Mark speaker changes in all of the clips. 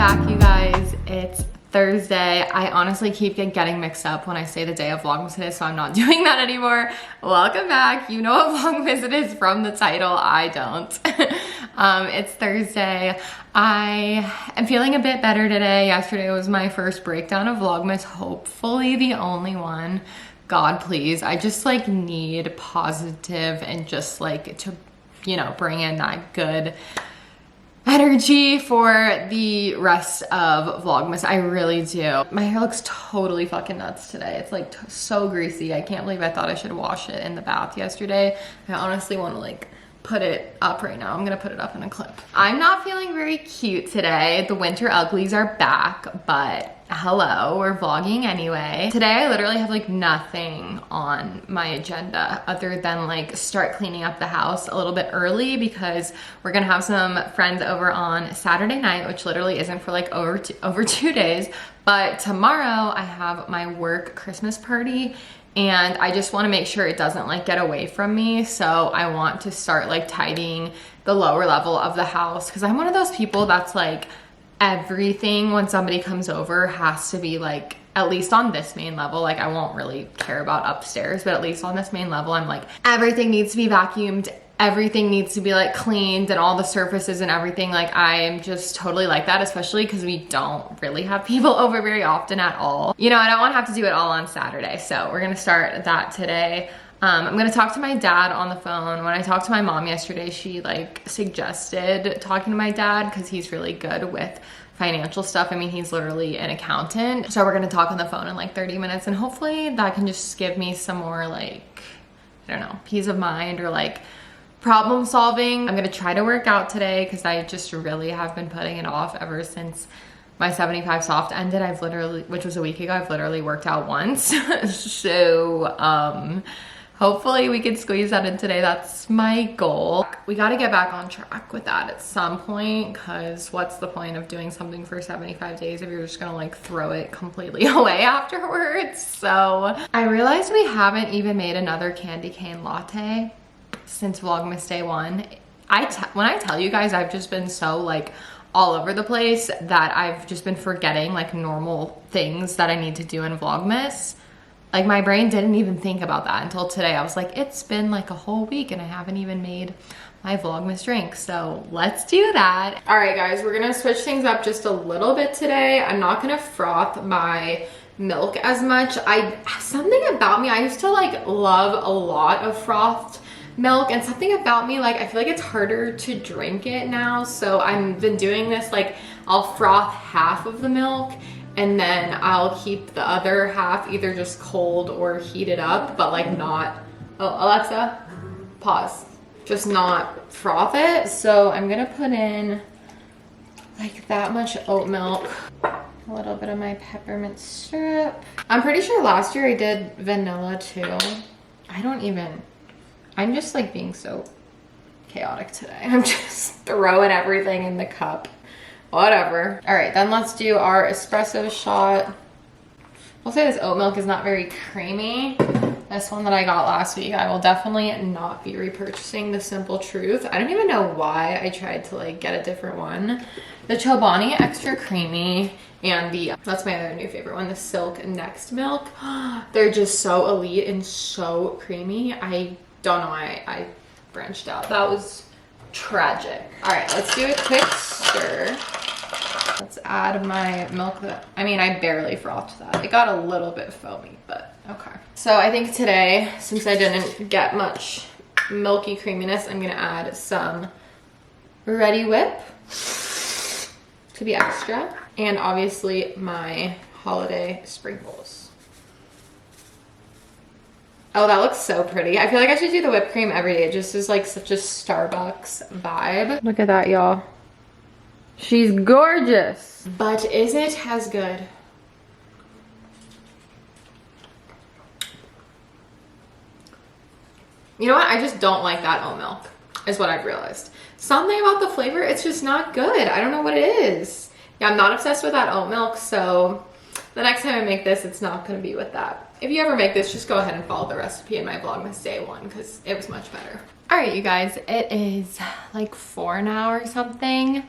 Speaker 1: back, you guys. It's Thursday. I honestly keep getting mixed up when I say the day of Vlogmas it is, so I'm not doing that anymore. Welcome back. You know what Vlogmas it is from the title. I don't. It's Thursday. I am feeling a bit better today. Yesterday was my first breakdown of Vlogmas, hopefully the only one. God, please. I just like need positive and just like to, you know, bring in that good energy for the rest of Vlogmas. I really do. My hair looks totally fucking nuts today. It's like so greasy. I can't believe I thought I should wash it in the bath yesterday. I honestly want to like put it up right now. I'm gonna put it up in a clip. I'm not feeling very cute today. The winter uglies are back, but hello, we're vlogging anyway. Today I literally have like nothing on my agenda other than like start cleaning up the house a little bit early because we're gonna have some friends over on Saturday night, which literally isn't for like over 2 days. But tomorrow I have my work Christmas party and I just want to make sure it doesn't like get away from me. So I want to start like tidying the lower level of the house because I'm one of those people that's like everything when somebody comes over has to be like at least on this main level. Like I won't really care about upstairs, but at least on this main level I'm like everything needs to be vacuumed, everything needs to be like cleaned and all the surfaces and everything. Like I'm just totally like that, especially because we don't really have people over very often at all. You know, I don't want to have to do it all on Saturday, so we're gonna start that today. I'm gonna talk to my dad on the phone. When I talked to my mom yesterday, she like suggested talking to my dad because he's really good with financial stuff. I mean, he's literally an accountant. So we're gonna talk on the phone in like 30 minutes and hopefully that can just give me some more like, I don't know, peace of mind or like problem solving. I'm gonna try to work out today because I just really have been putting it off ever since my 75 soft ended. I've literally, which was a week ago, I've literally worked out once. So, hopefully we can squeeze that in today. That's my goal. We got to get back on track with that at some point because what's the point of doing something for 75 days if you're just gonna like throw it completely away afterwards? So I realized we haven't even made another candy cane latte since Vlogmas day one. When I tell you guys, I've just been so like all over the place that I've just been forgetting like normal things that I need to do in Vlogmas. Like my brain didn't even think about that until today. I was like, it's been like a whole week and I haven't even made my Vlogmas drink. So let's do that. All right, guys, we're gonna switch things up just a little bit today. I'm not gonna froth my milk as much. Something about me, I used to like love a lot of frothed milk and something about me, like I feel like it's harder to drink it now. So I've been doing this, like I'll froth half of the milk and then I'll keep the other half either just cold or heated up, but like not, oh, Alexa, pause. Just not froth it. So I'm gonna put in like that much oat milk, a little bit of my peppermint syrup. I'm pretty sure last year I did vanilla too. I'm just like being so chaotic today. I'm just throwing everything in the cup. Whatever. All right, then let's do our espresso shot. I'll say this oat milk is not very creamy. This one that I got last week, I will definitely not be repurchasing the Simple Truth. I don't even know why I tried to like get a different one. The Chobani extra creamy and that's my other new favorite one, the Silk Next Milk. They're just so elite and so creamy. I don't know why I branched out. That was tragic. All right, let's do a quick stir. Let's add my milk. I barely frothed that. It got a little bit foamy, but okay. So I think today, since I didn't get much milky creaminess, I'm gonna add some Ready Whip to be extra. And obviously my holiday sprinkles. Oh, that looks so pretty. I feel like I should do the whipped cream every day. It just is like such a Starbucks vibe. Look at that, y'all. She's gorgeous. But is it as good? You know what? I just don't like that oat milk, is what I've realized. Something about the flavor, it's just not good. I don't know what it is. Yeah, I'm not obsessed with that oat milk, so the next time I make this, it's not gonna be with that. If you ever make this, just go ahead and follow the recipe in my Vlogmas day one because it was much better. All right, you guys, it is like 4 now or something.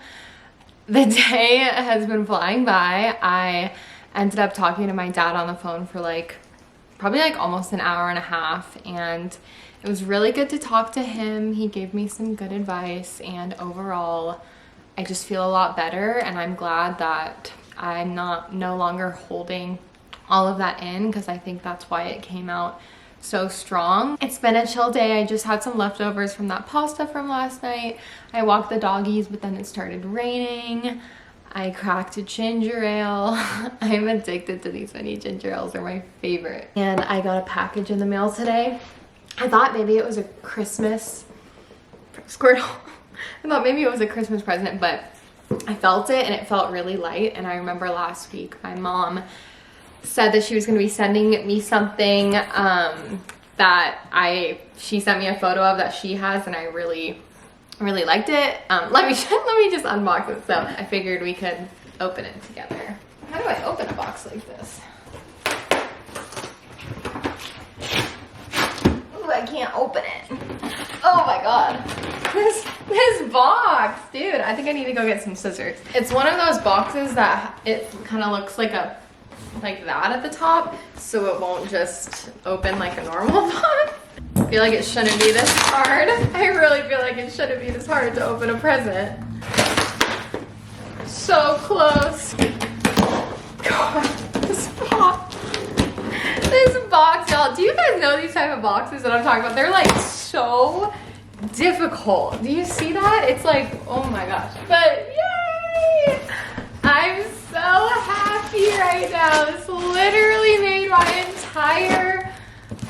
Speaker 1: The day has been flying by. I ended up talking to my dad on the phone for like probably like almost an hour and a half, and it was really good to talk to him. He gave me some good advice, and overall I just feel a lot better, and I'm glad that I'm no longer holding all of that in, because I think that's why it came out so strong. It's been a chill day. I just had some leftovers from that pasta from last night. I walked the doggies, but then it started raining. I cracked a ginger ale. I'm addicted to these mini ginger ales. They're my favorite. And I got a package in the mail today. I thought maybe it was a Christmas Squirtle. I thought maybe it was a Christmas present, but I felt it and it felt really light. And I remember last week my mom said that she was going to be sending me something that she sent me a photo of that she has, and I really liked it. Let me just unbox it. So I figured we could open it together. How do I open a box like this? Ooh, I can't open it. Oh my god. This box, dude. I think I need to go get some scissors. It's one of those boxes that it kind of looks like that at the top, so it won't just open like a normal box. I feel like it shouldn't be this hard. I really feel like it shouldn't be this hard to open a present. So close. God, this box, y'all. Do you guys know these type of boxes that I'm talking about? They're like so difficult. Do you see that? It's like, oh my gosh. But yay! I'm so happy right now. This literally made my entire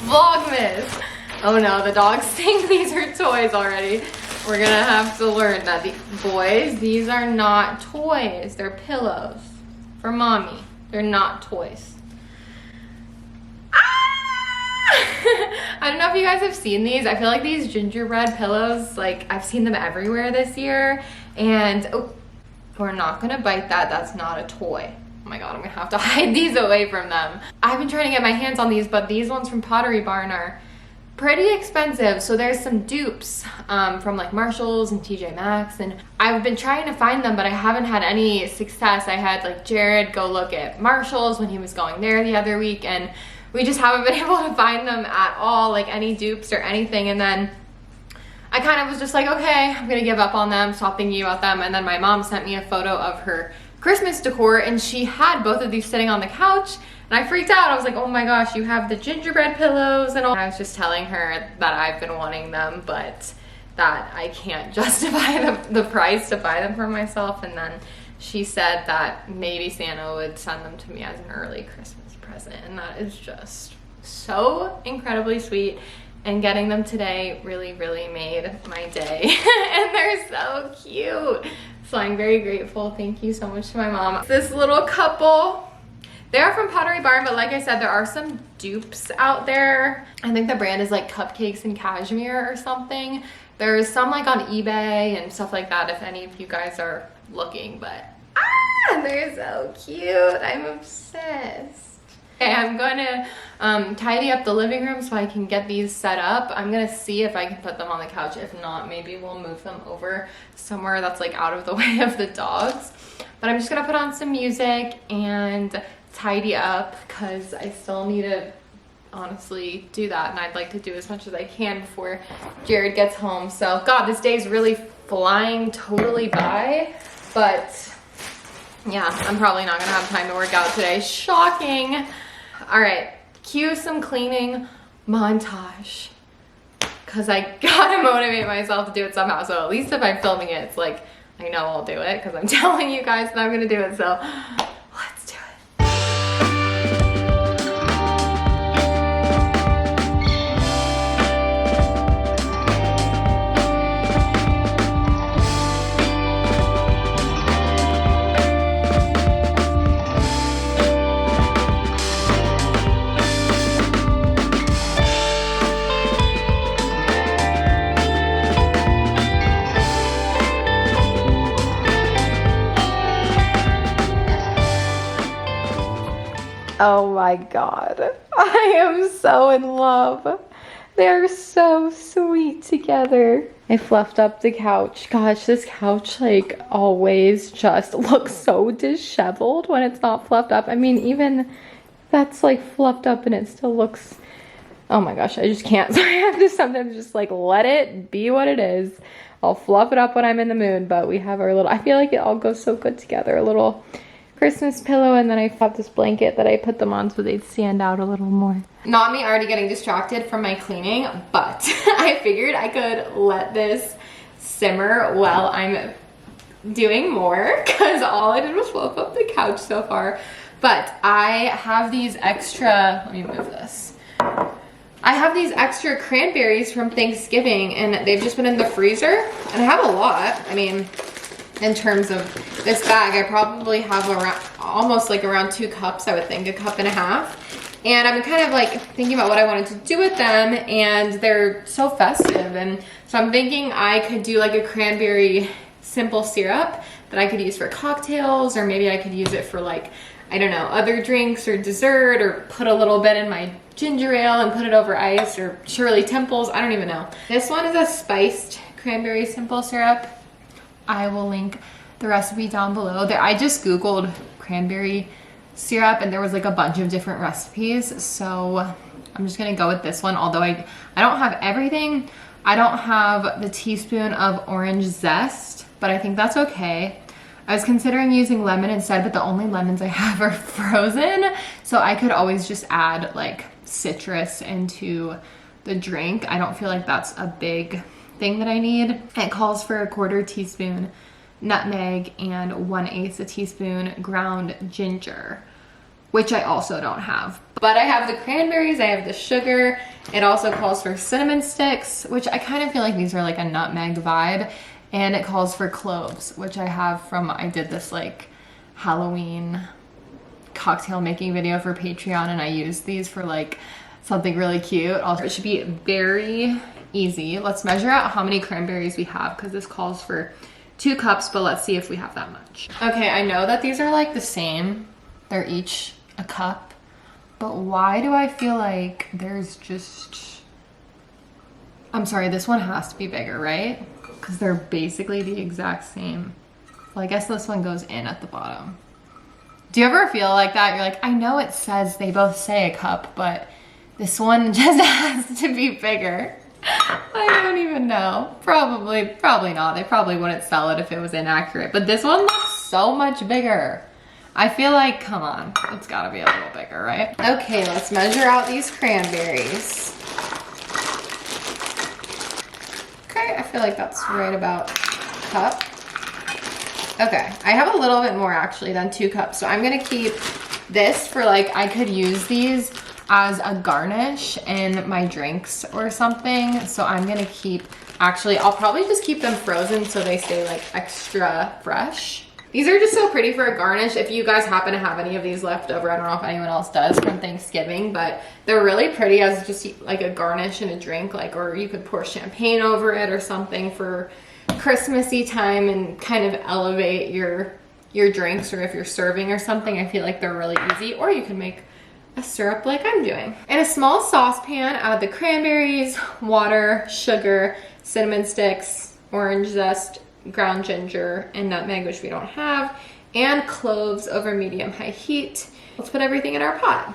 Speaker 1: Vlogmas. Oh no, the dogs think these are toys already. We're gonna have to learn that boys, these are not toys. They're pillows for mommy. They're not toys. I don't know if you guys have seen these. I feel like these gingerbread pillows, like I've seen them everywhere this year, and oh, we're not gonna bite that. That's not a toy. Oh my god, I'm gonna have to hide these away from them. I've been trying to get my hands on these, but these ones from Pottery Barn are pretty expensive. So there's some dupes from like Marshalls and TJ Maxx, and I've been trying to find them, but I haven't had any success. I had like Jared go look at Marshalls when he was going there the other week, and we just haven't been able to find them at all, like any dupes or anything. And then I kind of was just like, okay, I'm gonna give up on them, stop thinking about them. And then my mom sent me a photo of her Christmas decor, and she had both of these sitting on the couch, and I freaked out. I was like, oh my gosh, you have the gingerbread pillows and all. And I was just telling her that I've been wanting them, but that I can't justify the price to buy them for myself. And then she said that maybe Santa would send them to me as an early Christmas present, and that is just so incredibly sweet. And getting them today really made my day. And they're so cute. So I'm very grateful. Thank you so much to my mom. This little couple, they're from Pottery Barn, but like I said, there are some dupes out there. I think the brand is like Cupcakes and Cashmere or something. There's some like on eBay and stuff like that if any of you guys are looking, but they're so cute. I'm obsessed. Okay, I'm going to tidy up the living room so I can get these set up. I'm going to see if I can put them on the couch. If not, maybe we'll move them over somewhere that's like out of the way of the dogs. But I'm just going to put on some music and tidy up, because I still need to honestly do that, and I'd like to do as much as I can before Jared gets home. So god, this day is really flying totally by, but yeah, I'm probably not gonna have time to work out today. Shocking. All right, cue some cleaning montage, because I gotta motivate myself to do it somehow. So at least if I'm filming it, it's like I know I'll do it because I'm telling you guys that I'm gonna do it. So let's do it. Oh my god, I am so in love. They're so sweet together. I fluffed up the couch. Gosh, this couch like always just looks so disheveled when it's not fluffed up. I mean, even that's like fluffed up and it still looks, oh my gosh, I just can't. So I have to sometimes just like let it be what it is. I'll fluff it up when I'm in the mood, but we have our little, I feel like it all goes so good together. A little Christmas pillow, and then I have this blanket that I put them on so they'd stand out a little more. Not me already getting distracted from my cleaning, but I figured I could let this simmer while I'm doing more, because all I did was fluff up the couch so far. But I have these extra, let me move this. I have these extra cranberries from Thanksgiving, and they've just been in the freezer, and I have a lot. I mean, in terms of this bag, I probably have around, almost like around 2 cups, I would think, 1.5 cups. And I've been kind of like thinking about what I wanted to do with them, and they're so festive. And so I'm thinking I could do like a cranberry simple syrup that I could use for cocktails, or maybe I could use it for like, I don't know, other drinks or dessert, or put a little bit in my ginger ale and put it over ice, or Shirley Temples, I don't even know. This one is a spiced cranberry simple syrup. I will link the recipe down below. I just Googled cranberry syrup and there was like a bunch of different recipes. So I'm just gonna go with this one. Although I don't have everything. I don't have the teaspoon of orange zest, but I think that's okay. I was considering using lemon instead, but the only lemons I have are frozen. So I could always just add like citrus into the drink. I don't feel like that's a big thing that I need. It calls for 1/4 teaspoon nutmeg and 1/8 teaspoon ground ginger, which I also don't have. But I have the cranberries, I have the sugar. It also calls for cinnamon sticks, which I kind of feel like these are like a nutmeg vibe. And it calls for cloves, which I have from, I did this like Halloween cocktail making video for Patreon, and I used these for like something really cute. Also, it should be very easy. Let's measure out how many cranberries we have, because this calls for 2 cups, but let's see if we have that much. Okay, I know that these are like the same. They're each a cup, but why do I feel like there's just, I'm sorry, this one has to be bigger, right? Because they're basically the exact same. Well, I guess this one goes in at the bottom. Do you ever feel like that? You're like, I know it says, they both say a cup, but this one just has to be bigger. I don't even know. Probably not. They probably wouldn't sell it if it was inaccurate, but this one looks so much bigger. I feel like, come on, it's gotta be a little bigger, right? Okay, let's measure out these cranberries. Okay, I feel like that's right about a cup. Okay, I have a little bit more actually than 2 cups, so I'm gonna keep this for like, I could use these as a garnish in my drinks or something. So I'm gonna keep, actually, I'll probably just keep them frozen so they stay like extra fresh. These are just so pretty for a garnish. If you guys happen to have any of these left over, I don't know if anyone else does from Thanksgiving, but they're really pretty as just like a garnish in a drink, like, or you could pour champagne over it or something for Christmassy time and kind of elevate your drinks, or if you're serving or something, I feel like they're really easy. Or you can make a syrup like I'm doing. In a small saucepan, add the cranberries, water, sugar, cinnamon sticks, orange zest, ground ginger, and nutmeg, which we don't have, and cloves over medium-high heat. Let's put everything in our pot.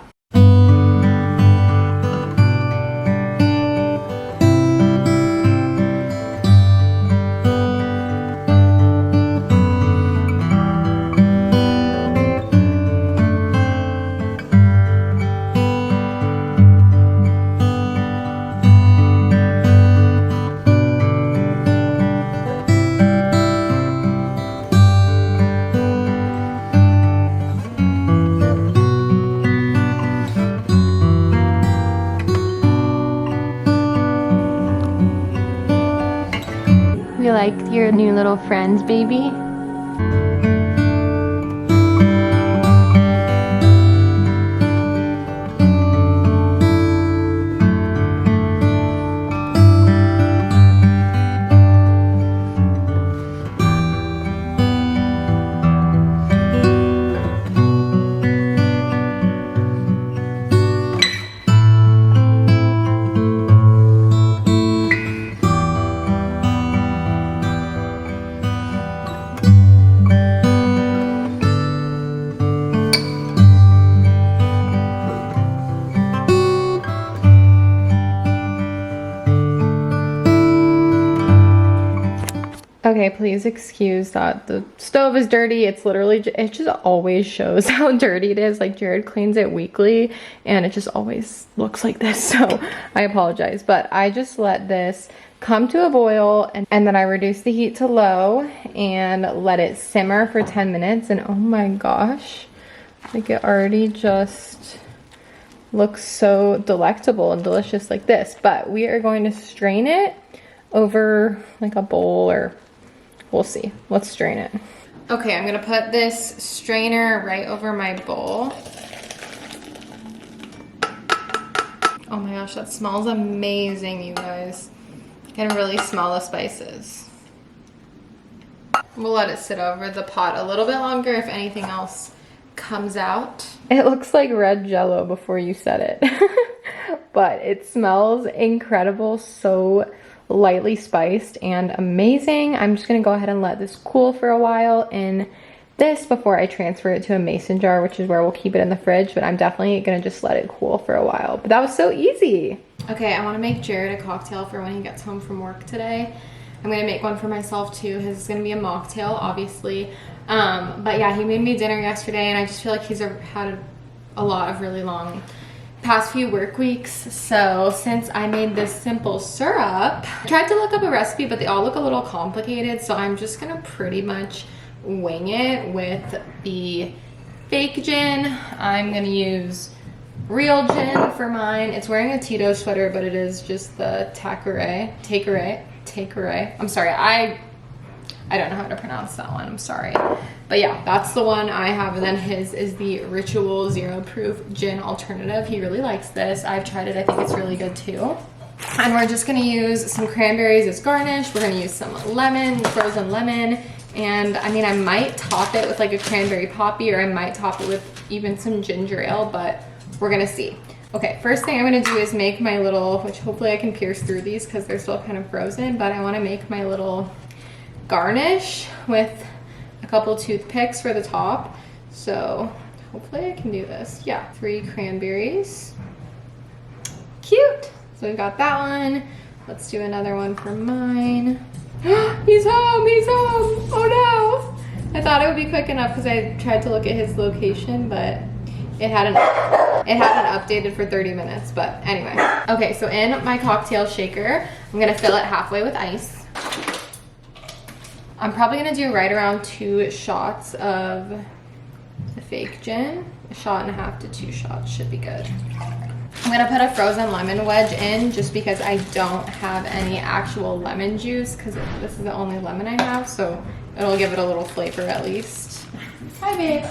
Speaker 1: You like your new little friends, baby? Okay, please excuse that the stove is dirty. It's literally, it just always shows how dirty it is. Like Jared cleans it weekly and it just always looks like this. So I apologize, but I just let this come to a boil and then I reduce the heat to low and let it simmer for 10 minutes. And oh my gosh, like it already just looks so delectable and delicious like this. But we are going to strain it over like a bowl, or we'll see. Let's strain it. Okay, I'm gonna put this strainer right over my bowl. Oh my gosh, that smells amazing, you guys. I can really smell the spices. We'll let it sit over the pot a little bit longer if anything else comes out. It looks like red Jello before you said it. But it smells incredible, so lightly spiced and amazing. I'm just gonna go ahead and let this cool for a while in this before I transfer it to a mason jar, which is where we'll keep it in the fridge, but I'm definitely gonna just let it cool for a while. But that was so easy. Okay, I wanna make Jared a cocktail for when he gets home from work today. I'm gonna make one for myself too. His is gonna be a mocktail, obviously. But yeah, he made me dinner yesterday and I just feel like he's had a lot of really long past few work weeks. So since I made this simple syrup, I tried to look up a recipe, but they all look a little complicated. So I'm just gonna pretty much wing it with the fake gin. I'm gonna use real gin for mine. It's wearing a Tito's sweater, but it is just the Tanqueray. I'm sorry, I don't know how to pronounce that one, I'm sorry. But yeah, that's the one I have. And then his is the Ritual 0 Proof Gin Alternative. He really likes this. I've tried it, I think it's really good too. And we're just gonna use some cranberries as garnish. We're gonna use some lemon, frozen lemon. And I mean, I might top it with like a cranberry poppy, or I might top it with even some ginger ale, but we're gonna see. Okay, first thing I'm gonna do is make my little, which hopefully I can pierce through these because they're still kind of frozen, but I wanna make my little garnish with a couple toothpicks for the top. So hopefully I can do this. Yeah, 3 cranberries. Cute. So we've got that one. Let's do another one for mine. He's home, he's home. Oh no. I thought it would be quick enough because I tried to look at his location, but it hadn't updated for 30 minutes, but anyway. Okay, so in my cocktail shaker, I'm gonna fill it halfway with ice. I'm probably gonna do right around 2 shots of the fake gin. 1.5 to 2 shots should be good. I'm gonna put a frozen lemon wedge in just because I don't have any actual lemon juice because this is the only lemon I have, so it'll give it a little flavor at least. Hi babe.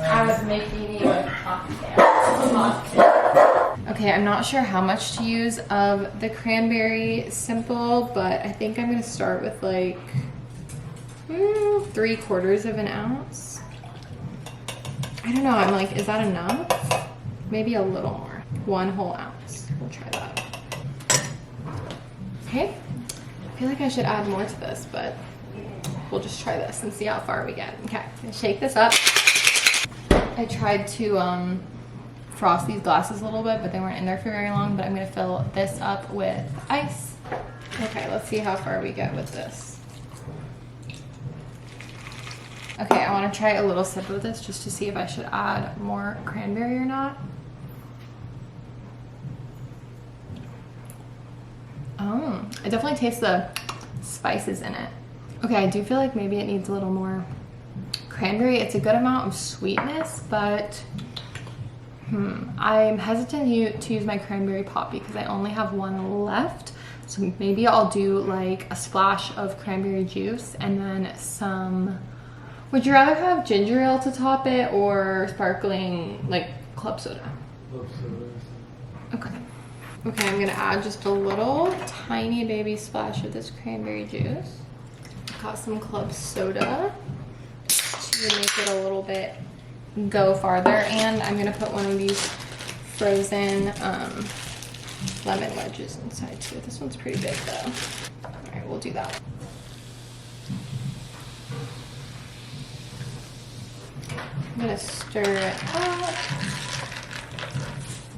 Speaker 1: I was making you a cocktail. Okay, I'm not sure how much to use of the cranberry simple, but I think I'm gonna start with like 3/4 of an ounce. I don't know, I'm like, is that enough? Maybe a little more. 1 whole ounce. We'll try that. Okay, I feel like I should add more to this, but we'll just try this and see how far we get. Okay, I'm gonna shake this up. I tried to frost these glasses a little bit, but they weren't in there for very long, but I'm gonna fill this up with ice. Okay, let's see how far we get with this. Okay, I wanna try a little sip of this just to see if I should add more cranberry or not. Oh, it definitely tastes the spices in it. Okay, I do feel like maybe it needs a little more cranberry. It's a good amount of sweetness, but I'm hesitant to use my cranberry pop because I only have 1 left. So maybe I'll do like a splash of cranberry juice and then some. Would you rather have ginger ale to top it or sparkling like club soda? Club soda. Okay. Okay, I'm gonna add just a little tiny baby splash of this cranberry juice. Got some club soda to make it a little bit go farther, and I'm gonna put one of these frozen lemon wedges inside too. This one's pretty big though. All right, we'll do that. I'm gonna stir it up.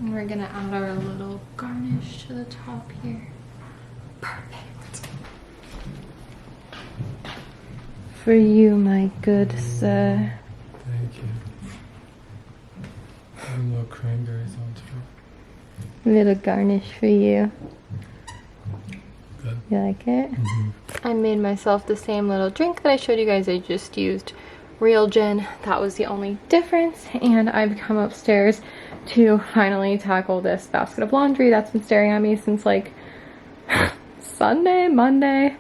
Speaker 1: And we're gonna add our little garnish to the top here. Perfect. for you, my good sir.
Speaker 2: Thank you. And little cranberries on top.
Speaker 1: Little garnish for you.
Speaker 2: Good.
Speaker 1: You like it?
Speaker 2: Mm-hmm.
Speaker 1: I made myself the same little drink that I showed you guys. I just used real gin. That was the only difference. And I've come upstairs to finally tackle this basket of laundry that's been staring at me since like Sunday, Monday.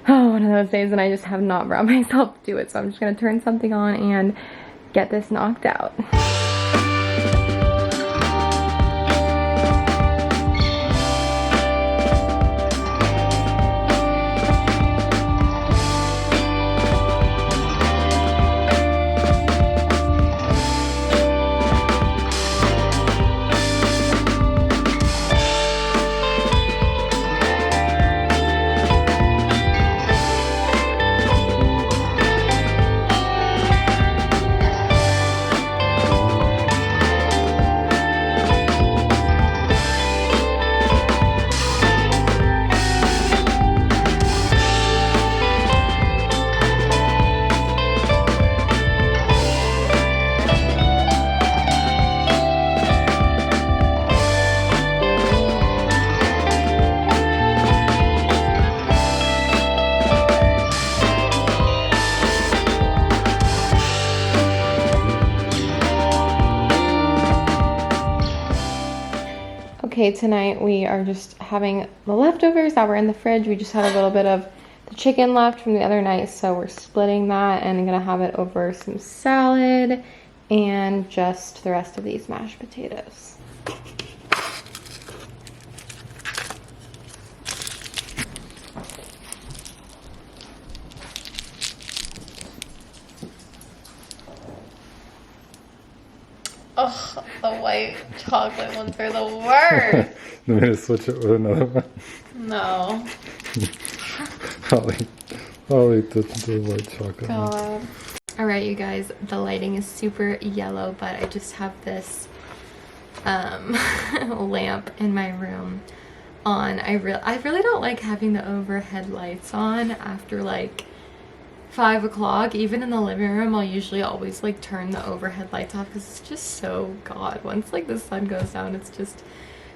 Speaker 1: Oh, one of those days, and I just have not brought myself to do it. So I'm just gonna turn something on and get this knocked out. Okay, tonight we are just having the leftovers that were in the fridge. We just had a little bit of the chicken left from the other night, so we're splitting that and I'm gonna have it over some salad and just the rest of these mashed potatoes. Oh, the white chocolate ones are the worst.
Speaker 2: You want me to switch it with another one?
Speaker 1: No.
Speaker 2: I'll eat the white chocolate.
Speaker 1: God. Alright, you guys, the lighting is super yellow, but I just have this lamp in my room on. I really don't like having the overhead lights on after like 5 o'clock. Even in the living room, I'll usually always like turn the overhead lights off because it's just so god. Once like the sun goes down, it's just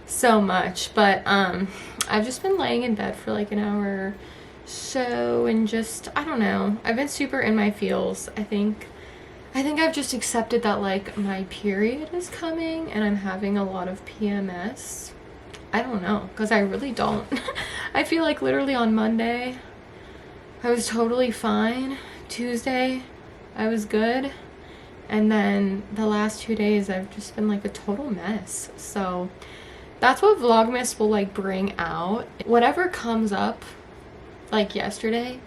Speaker 1: so much. But I've just been laying in bed for like an hour or so and just, I don't know, I've been super in my feels. I think I've just accepted that like my period is coming and I'm having a lot of PMS. I don't know, because I really don't. I feel like literally on Monday I was totally fine. Tuesday, I was good. And then the last 2 days, I've just been like a total mess. So that's what Vlogmas will like bring out. Whatever comes up, like yesterday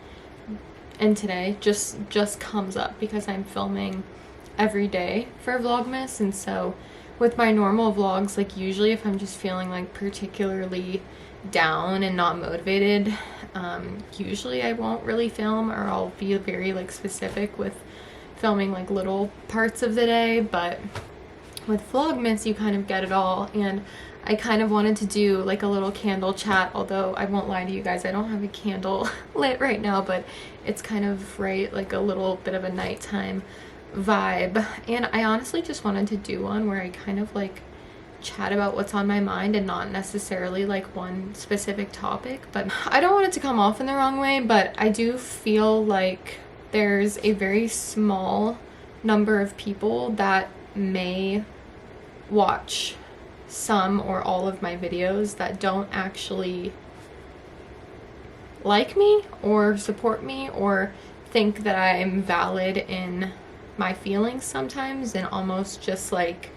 Speaker 1: and today, just comes up because I'm filming every day for Vlogmas. And so with my normal vlogs, like usually if I'm just feeling like particularly down and not motivated, usually I won't really film, or I'll be very like specific with filming like little parts of the day. But with Vlogmas you kind of get it all, and I kind of wanted to do like a little candle chat, although I won't lie to you guys, I don't have a candle lit right now, but it's kind of like a little bit of a nighttime vibe. And I honestly just wanted to do one where I kind of like chat about what's on my mind and not necessarily like one specific topic. But I don't want it to come off in the wrong way, but I do feel like there's a very small number of people that may watch some or all of my videos that don't actually like me or support me or think that I'm valid in my feelings sometimes, and almost just like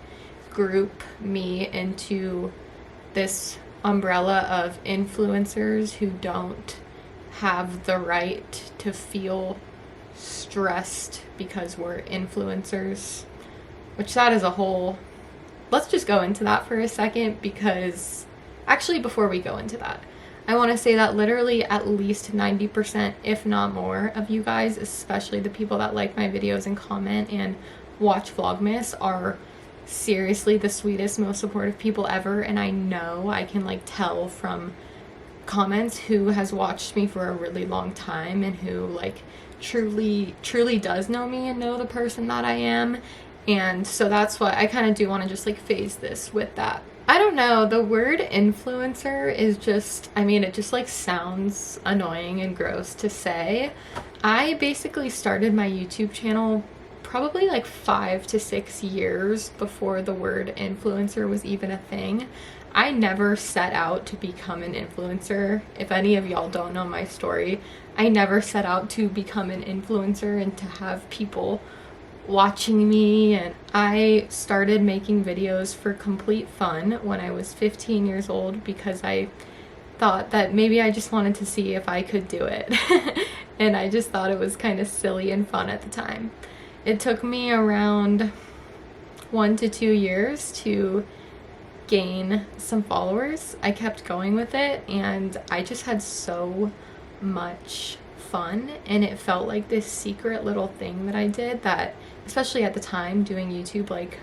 Speaker 1: group me into this umbrella of influencers who don't have the right to feel stressed because we're influencers, which that is a whole, let's just go into that for a second. Because actually, before we go into that, I want to say that literally at least 90%, if not more, of you guys, especially the people that like my videos and comment and watch Vlogmas, are seriously the sweetest, most supportive people ever. And I know I can like tell from comments who has watched me for a really long time and who like truly does know me and know the person that I am. And so that's what I kind of do want to just like phase this with that. I don't know, the word influencer is just, I mean, it just like sounds annoying and gross to say. I basically started my YouTube channel probably like 5 to 6 years before the word influencer was even a thing. I never set out to become an influencer. If any of y'all don't know my story, I never set out to become an influencer and to have people watching me. And I started making videos for complete fun when I was 15 years old because I thought that maybe I just wanted to see if I could do it. And I just thought it was kind of silly and fun at the time. It took me around 1 to 2 years to gain some followers. I kept going with it and I just had so much fun, and it felt like this secret little thing that I did that, especially at the time doing YouTube, like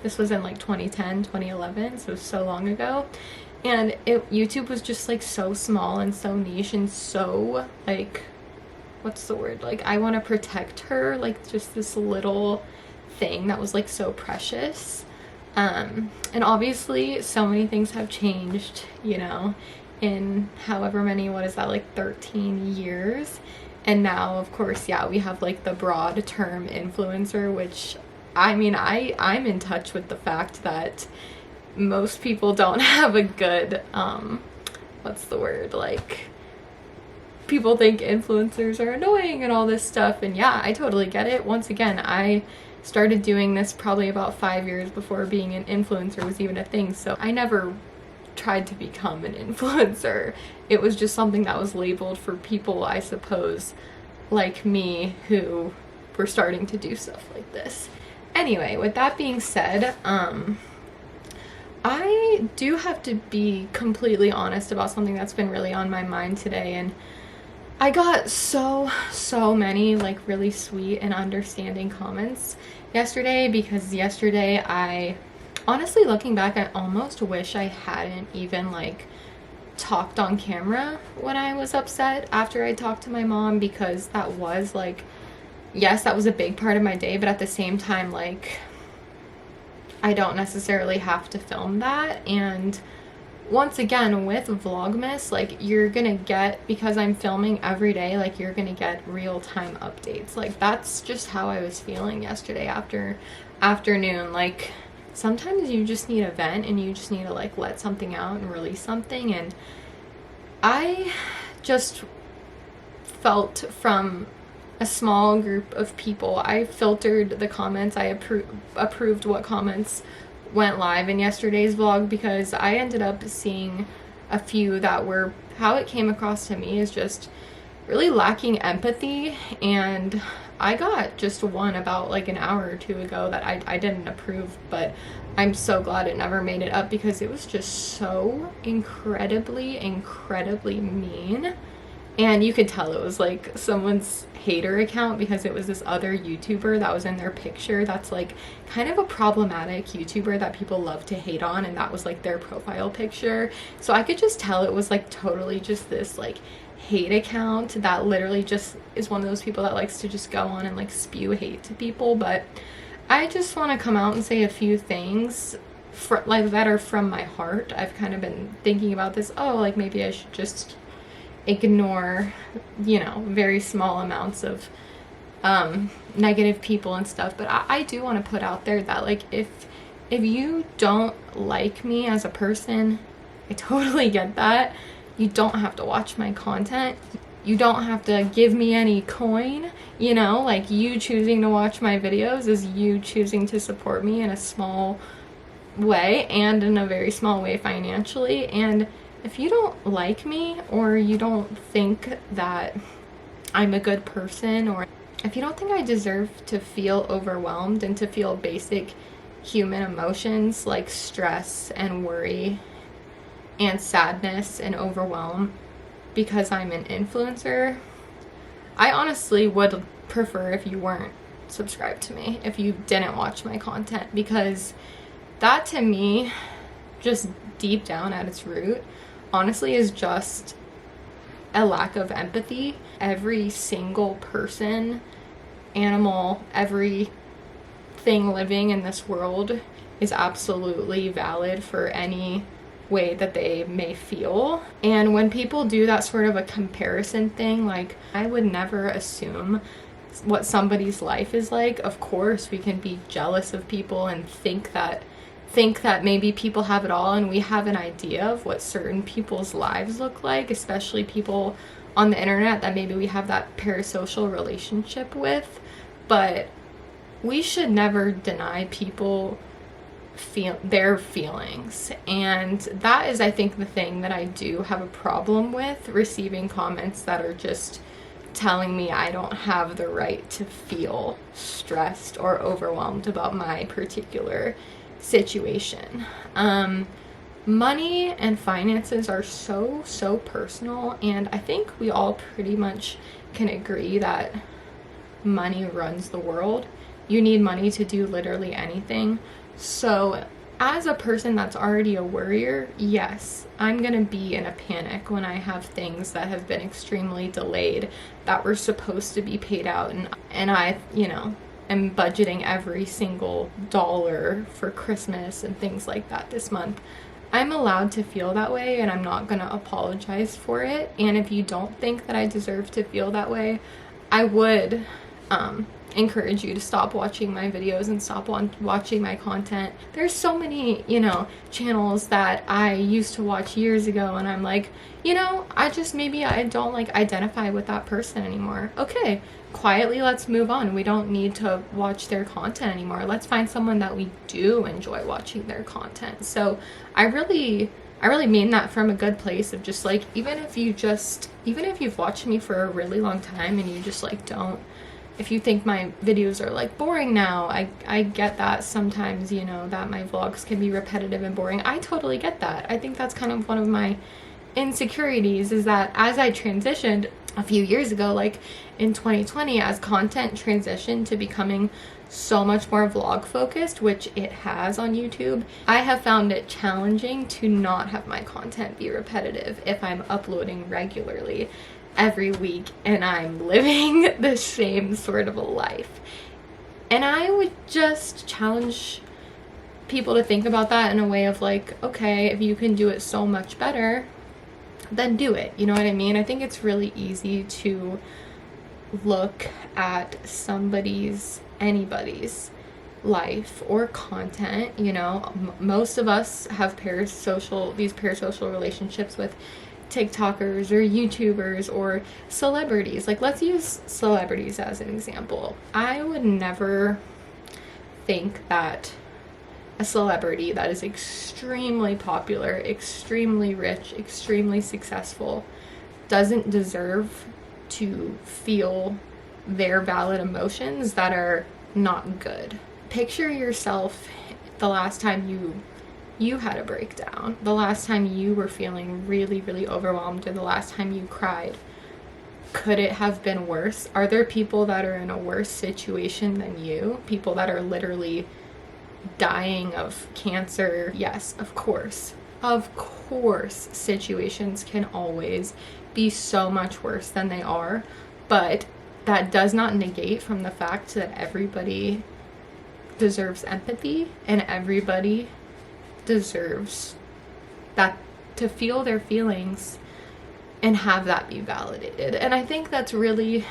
Speaker 1: this was in like 2010, 2011, so it was so long ago. And YouTube was just like so small and so niche and so like, what's the word? Like I want to protect her, like just this little thing that was like so precious. And obviously so many things have changed, you know, in however many, what is that, like 13 years. And now of course, yeah, we have like the broad term influencer, which I mean, I'm in touch with the fact that most people don't have a good, what's the word, like people think influencers are annoying and all this stuff. And yeah, I totally get it. Once again, I started doing this probably about 5 years before being an influencer was even a thing. So I never tried to become an influencer. It was just something that was labeled for people, I suppose, like me, who were starting to do stuff like this. Anyway, with that being said, I do have to be completely honest about something that's been really on my mind today. And I got so many like really sweet and understanding comments yesterday, because yesterday I honestly, looking back, I almost wish I hadn't even like talked on camera when I was upset after I talked to my mom, because that was like, yes, that was a big part of my day, but at the same time, like I don't necessarily have to film that. And once again, with Vlogmas, like you're gonna get, because I'm filming every day, like you're gonna get real-time updates. Like that's just how I was feeling yesterday afternoon. Like sometimes you just need a vent and you just need to like let something out and release something. And I just felt from a small group of people, I filtered the comments, I approved what comments went live in yesterday's vlog, because I ended up seeing a few that were, how it came across to me is just really lacking empathy. And I got just one about like an hour or two ago that I didn't approve, but I'm so glad it never made it up, because it was just so incredibly mean. And you could tell it was like someone's hater account, because it was this other YouTuber that was in their picture that's like kind of a problematic YouTuber that people love to hate on, and that was like their profile picture. So I could just tell it was like totally just this like hate account that literally just is one of those people that likes to just go on and like spew hate to people. But I just want to come out and say a few things like that are from my heart. I've kind of been thinking about this, oh, like maybe I should just ignore, you know, very small amounts of negative people and stuff. But I do want to put out there that like if you don't like me as a person, I totally get that. You don't have to watch my content. You don't have to give me any coin, you know, like you choosing to watch my videos is you choosing to support me in a small way, and in a very small way financially. And if you don't like me, or you don't think that I'm a good person, or if you don't think I deserve to feel overwhelmed and to feel basic human emotions like stress and worry and sadness and overwhelm because I'm an influencer, I honestly would prefer if you weren't subscribed to me, if you didn't watch my content, because that to me, just deep down at its root, honestly is just a lack of empathy. Every single person, animal, everything living in this world is absolutely valid for any way that they may feel. And when people do that sort of a comparison thing, like, I would never assume what somebody's life is like. Of course we can be jealous of people and think that maybe people have it all and we have an idea of what certain people's lives look like, especially people on the internet that maybe we have that parasocial relationship with. But we should never deny people their feelings. And that is, I think, the thing that I do have a problem with, receiving comments that are just telling me I don't have the right to feel stressed or overwhelmed about my particular situation. Money and finances are so personal, and I think we all pretty much can agree that money runs the world. You need money to do literally anything. So as a person that's already a worrier, yes, I'm gonna be in a panic when I have things that have been extremely delayed that were supposed to be paid out, and I, am budgeting every single dollar for Christmas and things like that this month. I'm allowed to feel that way, and I'm not gonna apologize for it. And if you don't think that I deserve to feel that way, I would encourage you to stop watching my videos and stop watching my content. There's so many, channels that I used to watch years ago, and I'm like, I don't like identify with that person anymore. Okay, quietly, let's move on. We don't need to watch their content anymore. Let's find someone that we do enjoy watching their content. So I really mean that from a good place of just like, even if you've watched me for a really long time and you just like if you think my videos are like boring now, I get that sometimes, that my vlogs can be repetitive and boring. I totally get that. I think that's kind of one of my insecurities, is that as I transitioned a few years ago, like in 2020, as content transitioned to becoming so much more vlog focused, which it has on YouTube, I have found it challenging to not have my content be repetitive if I'm uploading regularly every week and I'm living the same sort of a life. And I would just challenge people to think about that in a way of like, okay, if you can do it so much better, then do it. You know what I mean? I think it's really easy to look at anybody's life or content. Most of us have these parasocial relationships with TikTokers or YouTubers or celebrities. Like, let's use celebrities as an example. I would never think that a celebrity that is extremely popular, extremely rich, extremely successful doesn't deserve to feel their valid emotions that are not good. Picture yourself the last time you had a breakdown, the last time you were feeling really, really overwhelmed, or the last time you cried. Could it have been worse? Are there people that are in a worse situation than you? People that are literally dying of cancer? Yes, of course. Of course, situations can always be so much worse than they are, but that does not negate from the fact that everybody deserves empathy and everybody deserves that, to feel their feelings and have that be validated. And I think that's really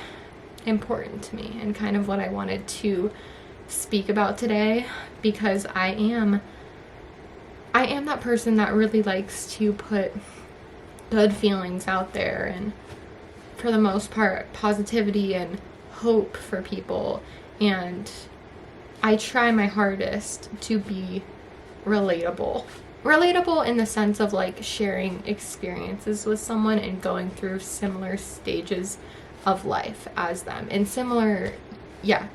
Speaker 1: important to me and kind of what I wanted to speak about today, because I am that person that really likes to put good feelings out there, and for the most part positivity and hope for people, and I try my hardest to be relatable in the sense of like sharing experiences with someone and going through similar stages of life as them, and similar,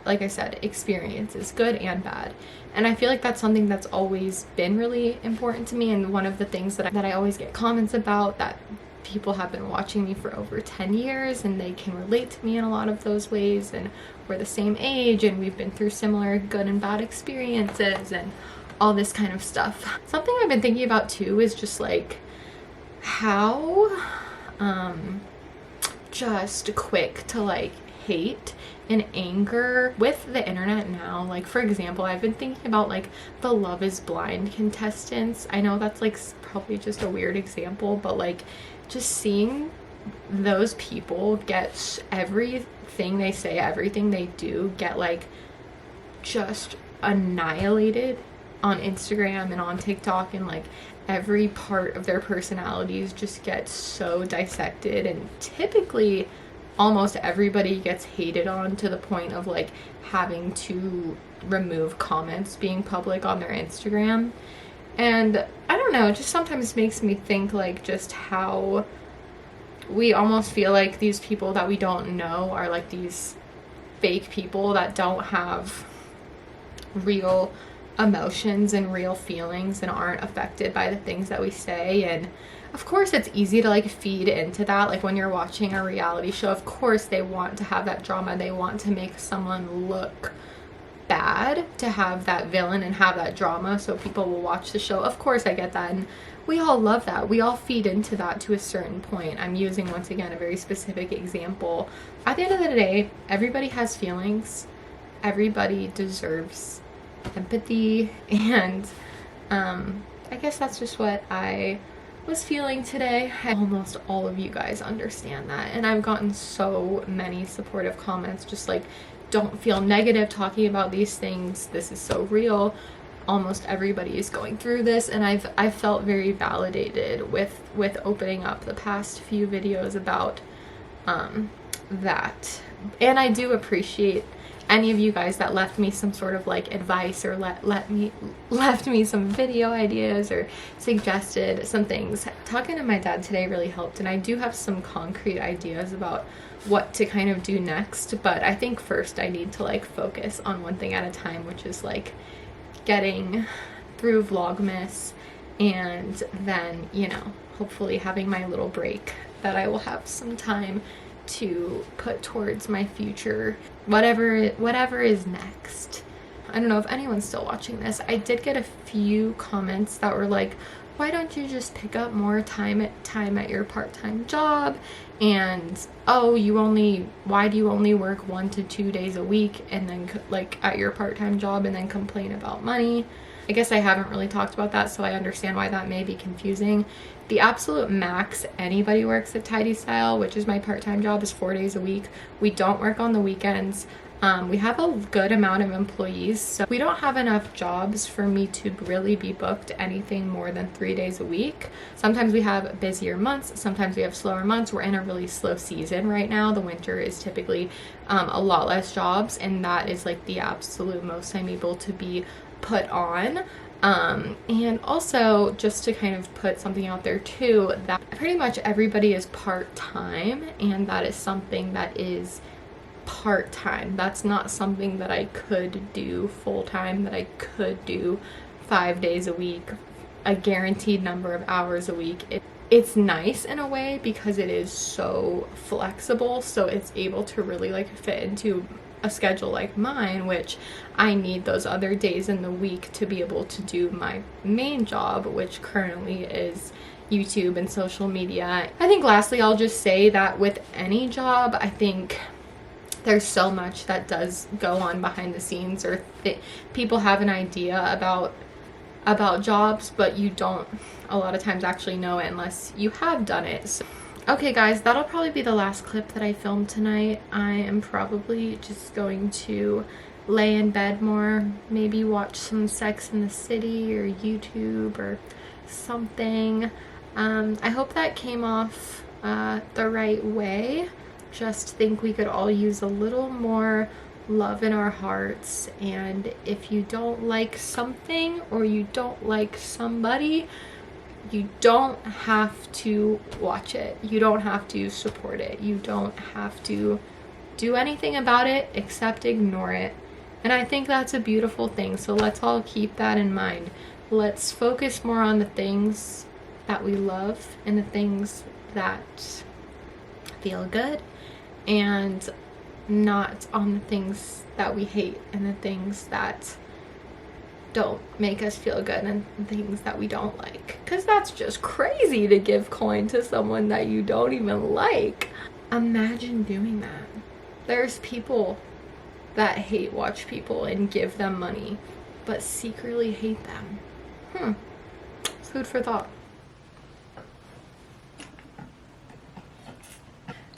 Speaker 1: like I said, experiences, good and bad. And I feel like that's something that's always been really important to me, and one of the things that I always get comments about, that people have been watching me for over 10 years and they can relate to me in a lot of those ways, and we're the same age and we've been through similar good and bad experiences and all this kind of stuff. Something I've been thinking about too is just like how just quick to like hate and anger with the internet now. Like, for example, I've been thinking about like the Love is Blind contestants. I know that's like probably just a weird example, but like just seeing those people get everything they say, everything they do get like just annihilated on Instagram and on TikTok, and like every part of their personalities just gets so dissected, and typically almost everybody gets hated on to the point of like having to remove comments being public on their Instagram. And I don't know, it just sometimes makes me think like just how we almost feel like these people that we don't know are like these fake people that don't have real emotions and real feelings and aren't affected by the things that we say. And of course it's easy to like feed into that. Like when you're watching a reality show, of course they want to have that drama, they want to make someone look bad, to have that villain and have that drama so people will watch the show. Of course I get that, and we all love that. We all feed into that to a certain point. I'm using once again a very specific example. At the end of the day, everybody has feelings, everybody deserves empathy, and I guess that's just what I was feeling today. Almost all of you guys understand that, and I've gotten so many supportive comments just like, don't feel negative talking about these things, this is so real, almost everybody is going through this. And I've felt very validated with opening up the past few videos about that. And I do appreciate any of you guys that left me some sort of like advice, or left me some video ideas, or suggested some things. Talking to my dad today really helped, and I do have some concrete ideas about what to kind of do next. But I think first I need to like focus on one thing at a time, which is like getting through Vlogmas, and then, you know, hopefully having my little break that I will have some time to put towards my future, whatever is next. I don't know if anyone's still watching this. I did get a few comments that were like, why don't you just pick up more time at your part-time job, and oh, why do you only work 1 to 2 days a week and then like at your part-time job and then complain about money? I guess I haven't really talked about that, so I understand why that may be confusing. The absolute max anybody works at Tidy Style, which is my part-time job, is 4 days a week. We don't work on the weekends. We have a good amount of employees, so we don't have enough jobs for me to really be booked anything more than 3 days a week. Sometimes we have busier months, sometimes we have slower months. We're in a really slow season right now. The winter is typically a lot less jobs, and that is like the absolute most I'm able to be put on. And also, just to kind of put something out there too, that pretty much everybody is part-time, and that is something that is part-time. That's not something that I could do full-time, that I could do 5 days a week, a guaranteed number of hours a week. It's nice in a way because it is so flexible, so it's able to really like fit into a schedule like mine, which I need those other days in the week to be able to do my main job, which currently is YouTube and social media. I think lastly, I'll just say that with any job, I think there's so much that does go on behind the scenes, or people have an idea about jobs, but you don't a lot of times actually know it unless you have done it. So, okay guys, that'll probably be the last clip that I filmed tonight. I am probably just going to lay in bed more, maybe watch some Sex in the City or YouTube or something. I hope that came off the right way. Just think we could all use a little more love in our hearts, and if you don't like something or you don't like somebody, you don't have to watch it. You don't have to support it. You don't have to do anything about it except ignore it. And I think that's a beautiful thing. So let's all keep that in mind. Let's focus more on the things that we love and the things that feel good, and not on the things that we hate and the things that don't make us feel good and things that we don't like, because that's just crazy to give coin to someone that you don't even like. Imagine doing that. There's people that hate watch people and give them money, but secretly hate them. Food for thought.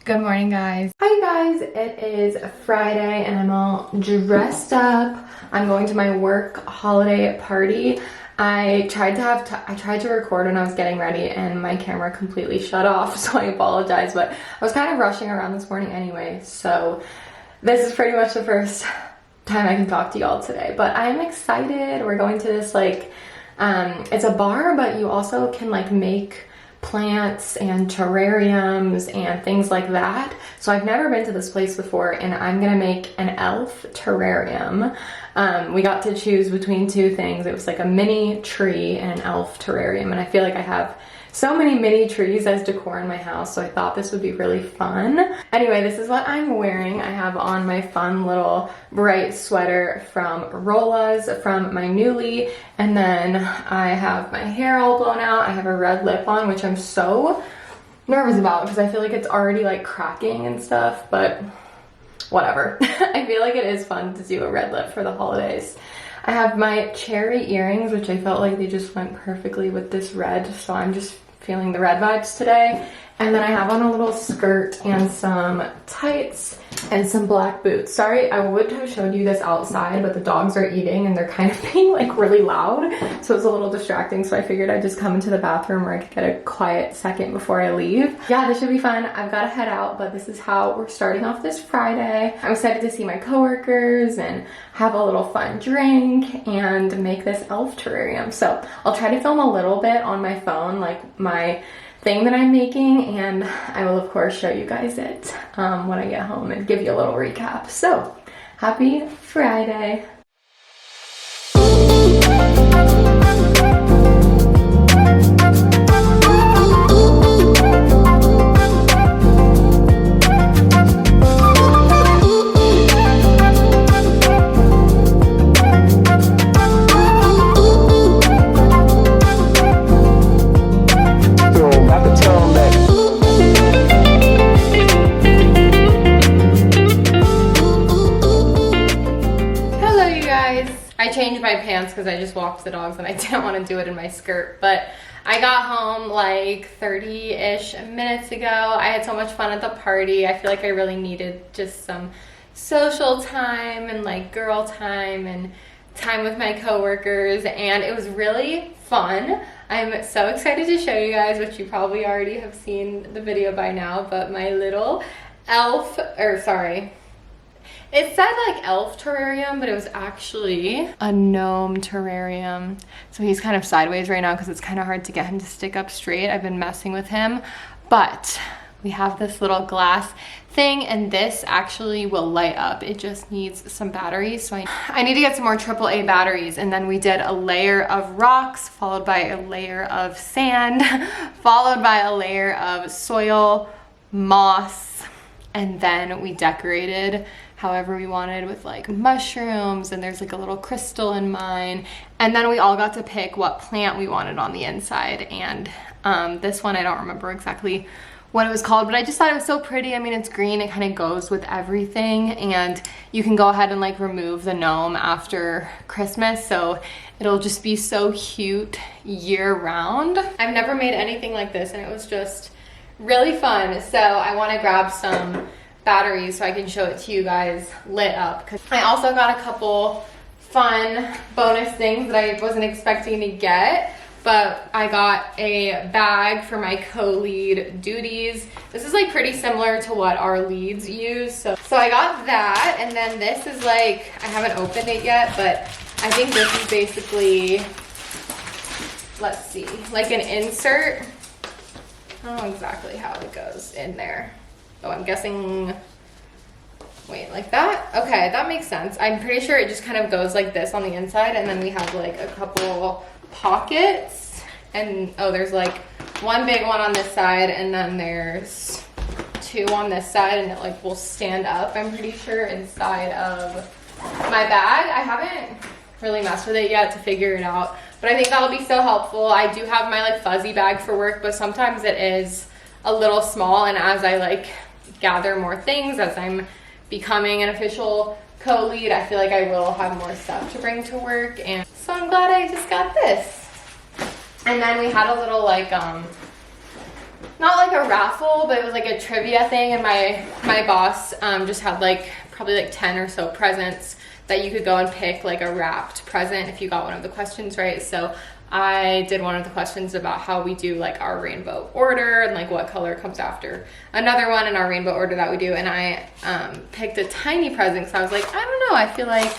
Speaker 1: Good morning, guys. Hi guys, it is Friday and I'm all dressed up. I'm going to my work holiday party. I tried to record when I was getting ready and my camera completely shut off, so I apologize, but I was kind of rushing around this morning anyway, so this is pretty much the first time I can talk to y'all today. But I'm excited. We're going to this it's a bar, but you also can make plants and terrariums and things like that. So I've never been to this place before and I'm gonna make an elf terrarium. We got to choose between two things. It was a mini tree and an elf terrarium, and I feel like I have so many mini trees as decor in my house, so I thought this would be really fun. Anyway, this is what I'm wearing. I have on my fun little bright sweater from Rolla's from my Newly, and then I have my hair all blown out. I have a red lip on, which I'm so nervous about because I feel like it's already cracking and stuff, but whatever. I feel like it is fun to do a red lip for the holidays. I have my cherry earrings, which I felt like they just went perfectly with this red, so I'm just feeling the red vibes today. And then I have on a little skirt and some tights and some black boots. Sorry, I would have showed you this outside, but the dogs are eating and they're kind of being really loud, so it's a little distracting, so I figured I'd just come into the bathroom where I could get a quiet second before I leave. Yeah, this should be fun. I've got to head out, but this is how we're starting off this Friday. I'm excited to see my coworkers and have a little fun drink and make this elf terrarium. So I'll try to film a little bit on my phone, my thing that I'm making, and I will of course show you guys it when I get home and give you a little recap. So happy Friday. I changed my pants because I just walked the dogs and I didn't want to do it in my skirt, but I got home 30-ish minutes ago. I had so much fun at the party. I feel like I really needed just some social time and girl time and time with my coworkers, and it was really fun. I'm so excited to show you guys, which you probably already have seen the video by now, but my little elf, it said elf terrarium, but it was actually a gnome terrarium. So he's kind of sideways right now because it's kind of hard to get him to stick up straight. I've been messing with him, but we have this little glass thing and this actually will light up. It just needs some batteries. So I need to get some more AAA batteries. And then we did a layer of rocks followed by a layer of sand, followed by a layer of soil, moss, and then we decorated however we wanted with mushrooms, and there's a little crystal in mine, and then we all got to pick what plant we wanted on the inside. And this one I don't remember exactly what it was called, but I just thought it was so pretty. I mean, it's green, it kind of goes with everything, and you can go ahead and remove the gnome after Christmas, so it'll just be so cute year round. I've never made anything like this and it was just really fun, so I want to grab some batteries so I can show it to you guys lit up. Because I also got a couple fun bonus things that I wasn't expecting to get, but I got a bag for my co-lead duties. This is pretty similar to what our leads use, so I got that. And then this is I haven't opened it yet, but I think this is basically, let's see, an insert. I don't know exactly how it goes in there. Oh, I'm guessing, wait, like that? Okay, that makes sense. I'm pretty sure it just kind of goes like this on the inside, and then we have a couple pockets. And oh, there's one big one on this side, and then there's two on this side, and it will stand up, I'm pretty sure, inside of my bag. I haven't really messed with it yet to figure it out, but I think that'll be so helpful. I do have my fuzzy bag for work, but sometimes it is a little small, and as I gather more things, as I'm becoming an official co-lead, I feel like I will have more stuff to bring to work. And so I'm glad I just got this. And then we had a little like, not like a raffle, but it was like a trivia thing. And my boss just had like probably like 10 or so presents that you could go and pick like a wrapped present if you got one of the questions right. So I did one of the questions about how we do like our rainbow order and like what color comes after another one in our rainbow order that we do. And I picked a tiny present, so I was like, I don't know, I feel like,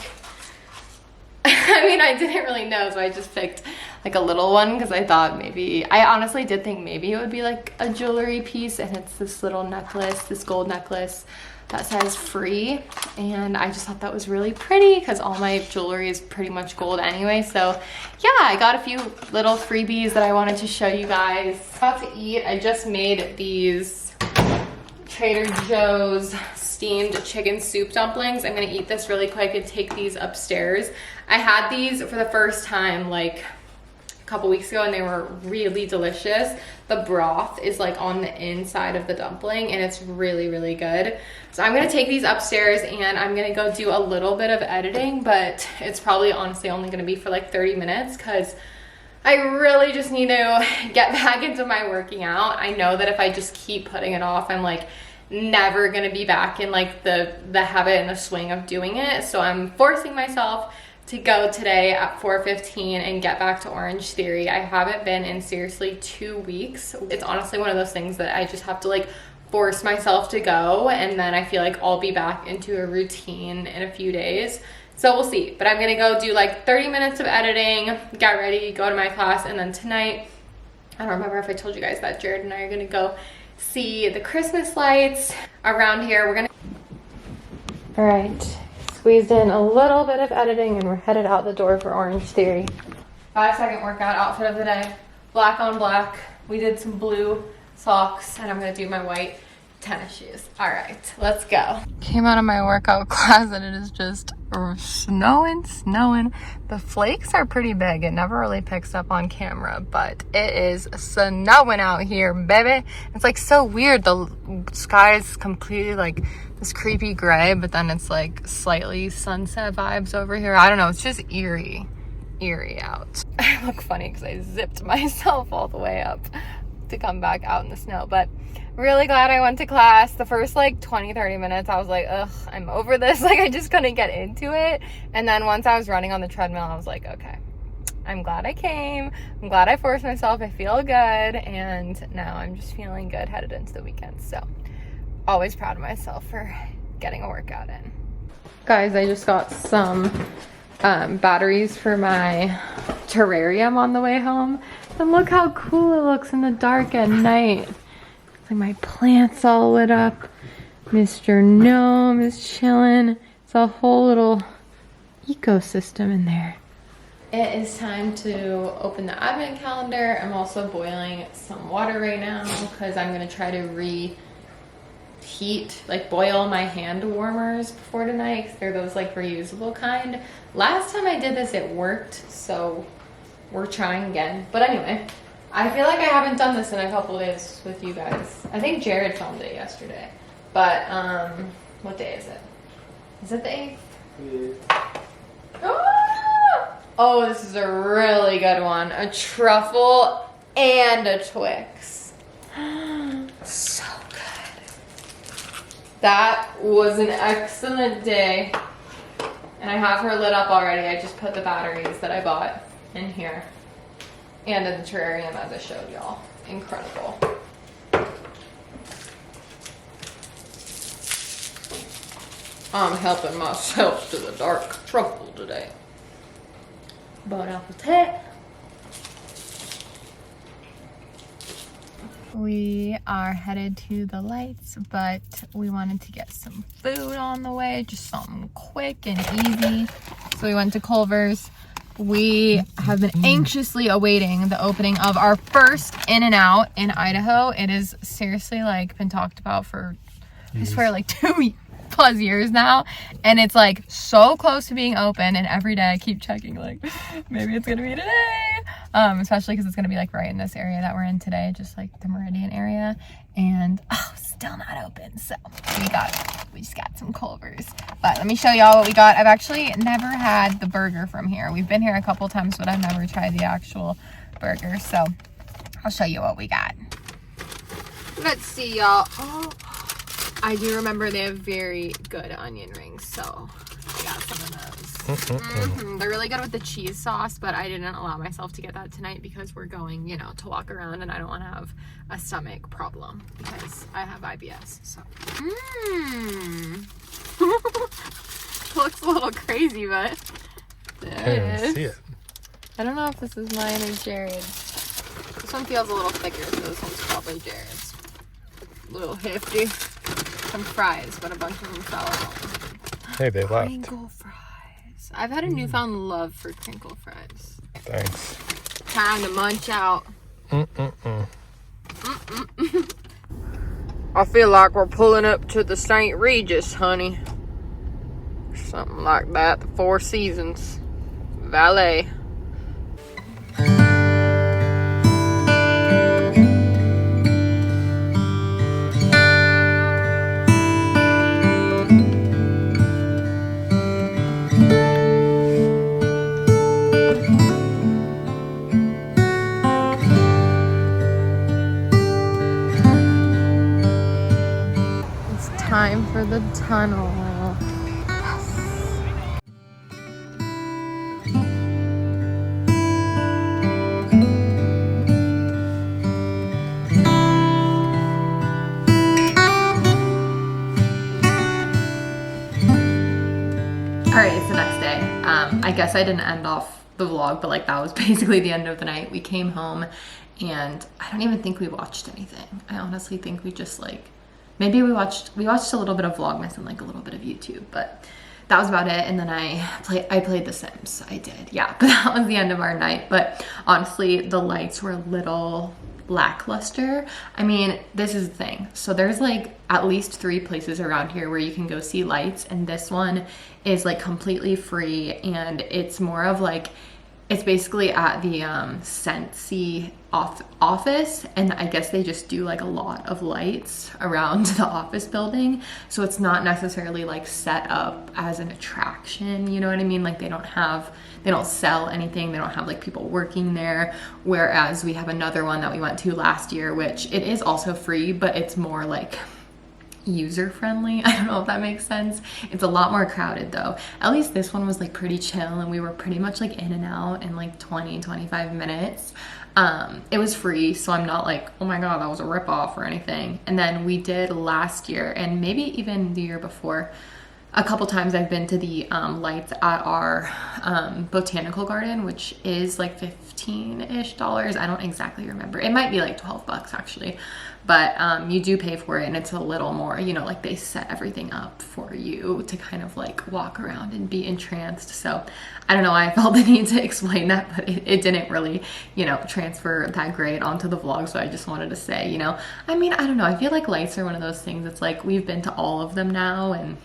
Speaker 1: I mean, I didn't really know, so I just picked like a little one because I thought maybe, I honestly did think maybe it would be like a jewelry piece, and it's this little necklace, this gold necklace that says free, and I just thought that was really pretty because all my jewelry is pretty much gold anyway. So yeah, I got a few little freebies that I wanted to show you guys. About to eat, I just made these Trader Joe's steamed chicken soup dumplings. I'm gonna eat this really quick and take these upstairs. I had these for the first time like a couple weeks ago and they were really delicious. The broth is like on the inside of the dumpling and it's really, really good. So I'm gonna take these upstairs and I'm gonna go do a little bit of editing, but it's probably honestly only gonna be for like 30 minutes because I really just need to get back into my working out. I know that if I just keep putting it off, I'm like never gonna be back in like the habit and the swing of doing it. So I'm forcing myself to go today at 4:15 and get back to Orange Theory. I haven't been in seriously 2 weeks. It's honestly one of those things that I just have to like force myself to go, and then I feel like I'll be back into a routine in a few days. So we'll see, but I'm gonna go do like 30 minutes of editing, get ready, go to my class, and then tonight, I don't remember if I told you guys that Jared and I are gonna go see the Christmas lights around here. We're gonna, all right, squeezed in a little bit of editing and we're headed out the door for Orange Theory. 5-second workout outfit of the day, black on black. We did some blue socks and I'm gonna do my white tennis shoes. All right, let's go. Came out of my workout class and it is just snowing. The flakes are pretty big. It never really picks up on camera, but it is snowing out here, baby. It's like so weird. The sky is completely like this creepy gray, but then it's like slightly sunset vibes over here. I don't know, it's just eerie out. I look funny because I zipped myself all the way up to come back out in the snow, but really glad I went to class. The first like 20-30 minutes I was like, ugh, I'm over this. Like I just couldn't get into it. And then once I was running on the treadmill, I was like, okay, I'm glad I came. I'm glad I forced myself. I feel good, and now I'm just feeling good headed into the weekend. So always proud of myself for getting a workout in. Guys, I just got some batteries for my terrarium on the way home. And look how cool it looks in the dark at night. Like my plants all lit up. Mr. Gnome is chilling. It's a whole little ecosystem in there. It is time to open the advent calendar. I'm also boiling some water right now because I'm gonna try to reheat, like boil my hand warmers before tonight because they're those like reusable kind. Last time I did this, it worked, so we're trying again. But anyway, I feel like I haven't done this in a couple days with you guys. I think Jared filmed it yesterday. But, what day is it? Is it the 8th? Yeah. Oh, this is a really good one. A truffle and a Twix. So good. That was an excellent day. And I have her lit up already. I just put the batteries that I bought in here and in the terrarium as I showed y'all. Incredible. I'm helping myself to the dark truffle today. Bon appetit. We are headed to the lights, but we wanted to get some food on the way, just something quick and easy. So we went to Culver's. We have been anxiously awaiting the opening of our first In-N-Out in Idaho. It is seriously like been talked about for, I swear, like 2+ years now, and it's like so close to being open, and every day I keep checking like maybe it's gonna be today, especially because it's gonna be like right in this area that we're in today, just like the Meridian area. And oh, still not open. So we just got some Culvers. But let me show y'all what we got. I've actually never had the burger from here. We've been here a couple times, but I've never tried the actual burger. So I'll show you what we got. Let's see, y'all. Oh, I do remember they have very good onion rings, so I got some of those. They're really good with the cheese sauce, but I didn't allow myself to get that tonight because we're going, you know, to walk around, and I don't want to have a stomach problem because I have IBS. So, looks a little crazy, but there it is. See it. I don't know if this is mine or Jared's. This one feels a little thicker, so this one's probably Jared's. A little hefty. Some fries, but a bunch of them fell out.
Speaker 2: Hey, they left.
Speaker 1: Crinkle fries. I've had a newfound love for crinkle fries.
Speaker 2: Thanks.
Speaker 1: Time to munch out. I feel like we're pulling up to the St. Regis, honey. Something like that. The Four Seasons. Valet. Time for the tunnel. Alright, it's the next day. I guess I didn't end off the vlog, but like that was basically the end of the night. We came home and I don't even think we watched anything. I honestly think we just like, maybe we watched a little bit of Vlogmas and like a little bit of YouTube, but that was about it. And then I played The Sims. I did, yeah, but that was the end of our night. But honestly, the lights were a little lackluster. I mean, this is the thing. So there's like at least 3 places around here where you can go see lights, and this one is like completely free, and it's more of like, it's basically at the Scentsy office, and I guess they just do like a lot of lights around the office building, so it's not necessarily like set up as an attraction, you know what I mean? Like they don't sell anything, they don't have like people working there, whereas we have another one that we went to last year, which it is also free, but it's more like user-friendly. I don't know if that makes sense. It's a lot more crowded though. At least this one was like pretty chill, and we were pretty much like in and out in like 20-25 minutes. It was free, so I'm not like, oh my god, that was a ripoff or anything. And then we did last year, and maybe even the year before, a couple times I've been to the lights at our botanical garden, which is like $15-ish. I don't exactly remember. It might be like 12 bucks actually, but you do pay for it, and it's a little more, you know, like they set everything up for you to kind of like walk around and be entranced. So I don't know why I felt the need to explain that, but it didn't really, you know, transfer that great onto the vlog. So I just wanted to say, you know, I mean, I don't know. I feel like lights are one of those things. It's like we've been to all of them now, and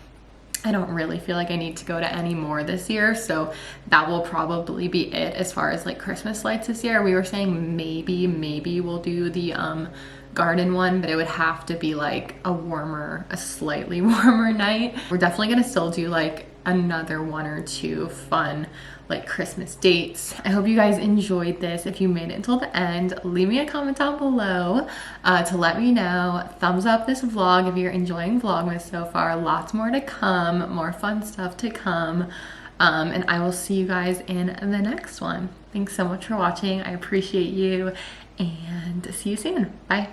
Speaker 1: I don't really feel like I need to go to any more this year, so that will probably be it as far as like Christmas lights this year. We were saying maybe we'll do the garden one, but it would have to be like a slightly warmer night. We're definitely gonna still do like another 1 or 2 fun like Christmas dates. I hope you guys enjoyed this. If you made it until the end, leave me a comment down below to let me know. Thumbs up this vlog if you're enjoying Vlogmas so far. Lots more to come, more fun stuff to come. And I will see you guys in the next one. Thanks so much for watching. I appreciate you, and see you soon. Bye.